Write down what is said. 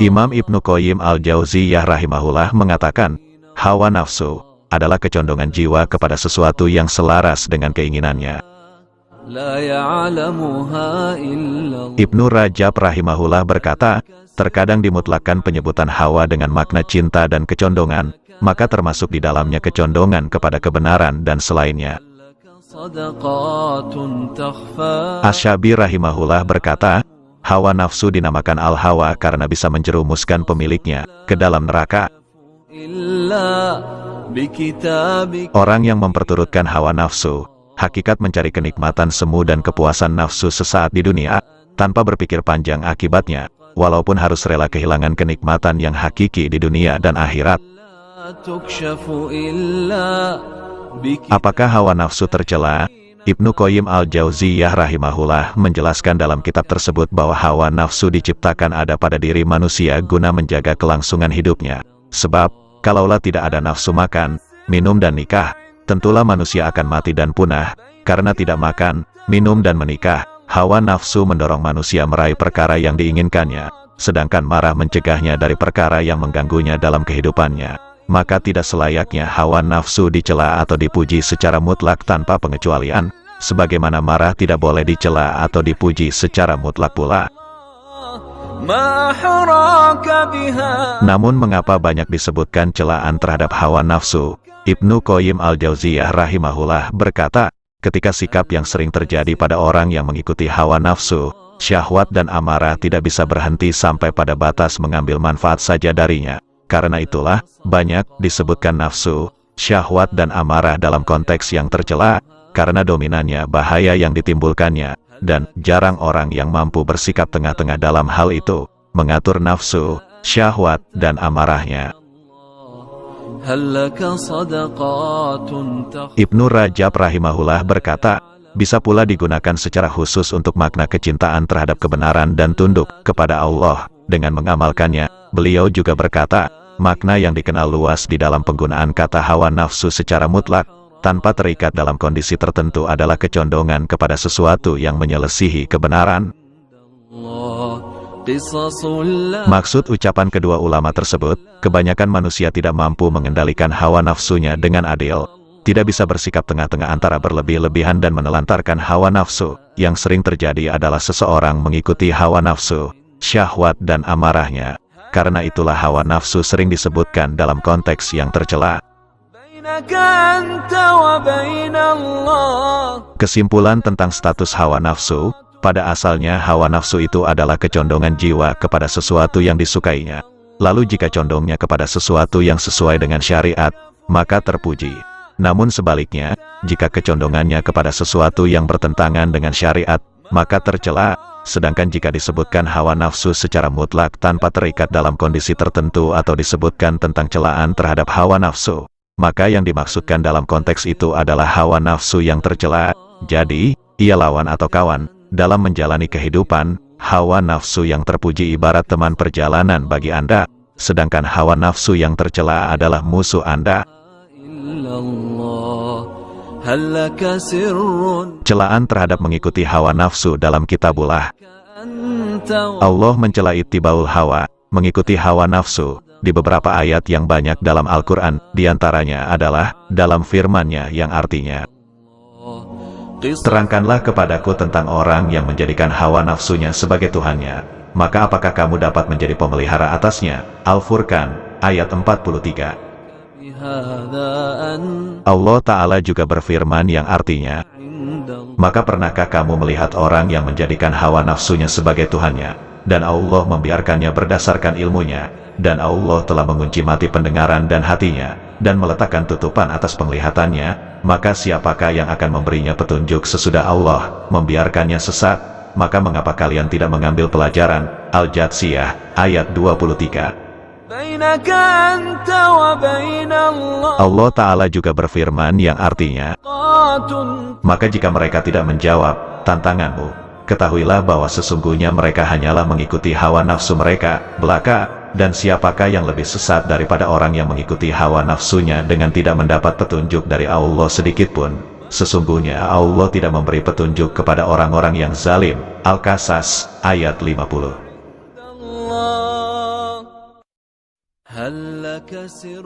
Imam Ibnu Qayyim al-Jauziyah rahimahullah mengatakan, hawa nafsu adalah kecondongan jiwa kepada sesuatu yang selaras dengan keinginannya. Ibnu Rajab rahimahullah berkata, terkadang dimutlakkan penyebutan hawa dengan makna cinta dan kecondongan, maka termasuk di dalamnya kecondongan kepada kebenaran dan selainnya. Asy-Syabi rahimahullah berkata, hawa nafsu dinamakan al-hawa karena bisa menjerumuskan pemiliknya ke dalam neraka. Orang yang memperturutkan hawa nafsu, hakikat mencari kenikmatan semu dan kepuasan nafsu sesaat di dunia, tanpa berpikir panjang akibatnya, walaupun harus rela kehilangan kenikmatan yang hakiki di dunia dan akhirat. Apakah hawa nafsu tercela? Ibnu Qayyim al-Jauziyah rahimahullah menjelaskan dalam kitab tersebut bahwa hawa nafsu diciptakan ada pada diri manusia guna menjaga kelangsungan hidupnya. Sebab, kalaulah tidak ada nafsu makan, minum dan nikah, tentulah manusia akan mati dan punah. Karena tidak makan, minum dan menikah, hawa nafsu mendorong manusia meraih perkara yang diinginkannya, sedangkan marah mencegahnya dari perkara yang mengganggunya dalam kehidupannya. Maka tidak selayaknya hawa nafsu dicela atau dipuji secara mutlak tanpa pengecualian, sebagaimana marah tidak boleh dicela atau dipuji secara mutlak pula. Namun mengapa banyak disebutkan celaan terhadap hawa nafsu? Ibnu Qayyim al-Jauziyah rahimahullah berkata, ketika sikap yang sering terjadi pada orang yang mengikuti hawa nafsu, syahwat dan amarah tidak bisa berhenti sampai pada batas mengambil manfaat saja darinya. Karena itulah, banyak disebutkan nafsu, syahwat dan amarah dalam konteks yang tercela, karena dominannya bahaya yang ditimbulkannya, dan jarang orang yang mampu bersikap tengah-tengah dalam hal itu, mengatur nafsu, syahwat dan amarahnya. Ibnu Rajab rahimahullah berkata, bisa pula digunakan secara khusus untuk makna kecintaan terhadap kebenaran dan tunduk kepada Allah dengan mengamalkannya. Beliau juga berkata, makna yang dikenal luas di dalam penggunaan kata hawa nafsu secara mutlak, tanpa terikat dalam kondisi tertentu adalah kecondongan kepada sesuatu yang menyelisihi kebenaran. Maksud ucapan kedua ulama tersebut, kebanyakan manusia tidak mampu mengendalikan hawa nafsunya dengan adil, tidak bisa bersikap tengah-tengah antara berlebih-lebihan dan menelantarkan hawa nafsu. Yang sering terjadi adalah seseorang mengikuti hawa nafsu, syahwat dan amarahnya. Karena itulah hawa nafsu sering disebutkan dalam konteks yang tercela. Kesimpulan tentang status hawa nafsu, pada asalnya hawa nafsu itu adalah kecondongan jiwa kepada sesuatu yang disukainya. Lalu jika condongnya kepada sesuatu yang sesuai dengan syariat, maka terpuji. Namun sebaliknya, jika kecondongannya kepada sesuatu yang bertentangan dengan syariat, maka tercela. Sedangkan jika disebutkan hawa nafsu secara mutlak tanpa terikat dalam kondisi tertentu atau disebutkan tentang celaan terhadap hawa nafsu, maka yang dimaksudkan dalam konteks itu adalah hawa nafsu yang tercela. Jadi, ia lawan atau kawan dalam menjalani kehidupan. Hawa nafsu yang terpuji ibarat teman perjalanan bagi Anda, sedangkan hawa nafsu yang tercela adalah musuh Anda. Celaan terhadap mengikuti hawa nafsu dalam kitabullah. Allah mencela ittibaul hawa, mengikuti hawa nafsu, di beberapa ayat yang banyak dalam Al-Quran, diantaranya adalah dalam firman-Nya yang artinya, terangkanlah kepadaku tentang orang yang menjadikan hawa nafsunya sebagai Tuhannya, maka apakah kamu dapat menjadi pemelihara atasnya? Al-Furqan, ayat 43. Allah Ta'ala juga berfirman yang artinya, maka pernahkah kamu melihat orang yang menjadikan hawa nafsunya sebagai Tuhannya, dan Allah membiarkannya berdasarkan ilmunya, dan Allah telah mengunci mati pendengaran dan hatinya, dan meletakkan tutupan atas penglihatannya, maka siapakah yang akan memberinya petunjuk sesudah Allah membiarkannya sesat? Maka mengapa kalian tidak mengambil pelajaran? Al-Jathiyah, ayat 23. Allah Ta'ala juga berfirman yang artinya, maka jika mereka tidak menjawab tantanganmu, ketahuilah bahwa sesungguhnya mereka hanyalah mengikuti hawa nafsu mereka belaka, dan siapakah yang lebih sesat daripada orang yang mengikuti hawa nafsunya dengan tidak mendapat petunjuk dari Allah sedikitpun. Sesungguhnya Allah tidak memberi petunjuk kepada orang-orang yang zalim. Al-Qasas, ayat 50. هل لك سر